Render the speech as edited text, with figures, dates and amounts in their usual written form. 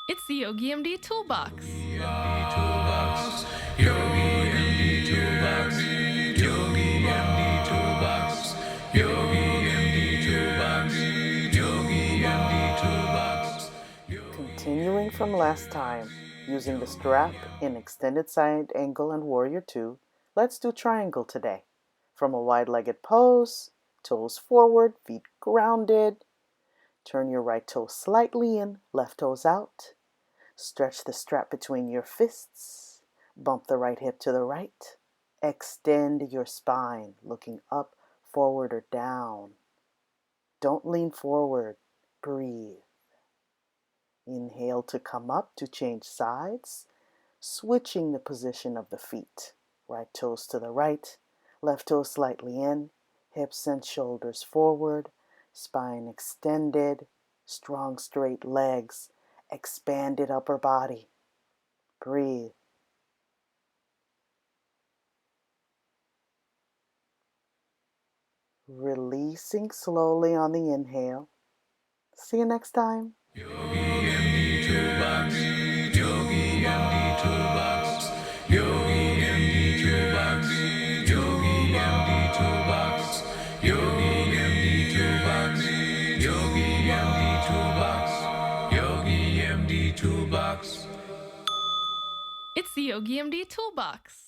It's the Yogi MD Toolbox. Toolbox, Yogi MD Toolbox, Yogi MD Toolbox, Yogi MD Toolbox, Yogi MD Toolbox. Continuing from last time, using the strap in extended side angle and warrior 2, let's do triangle today. From a wide-legged pose, toes forward, feet grounded. Turn your right toe slightly in, left toes out. Stretch the strap between your fists. Bump the right hip to the right. Extend your spine, looking up, forward, or down. Don't lean forward. Breathe. Inhale to come up to change sides, switching the position of the feet. Right toes to the right, left toe slightly in, hips and shoulders forward, spine extended, strong straight legs, expanded upper body. Breathe. Releasing slowly on the inhale. See you next time. Yogi MD Toolbox, Yogi MD Toolbox, Yogi MD Toolbox, Yogi MD Toolbox, Yogi MD Toolbox, Yogi MD Toolbox, Yogi MD Toolbox. It's the Yogi MD Toolbox.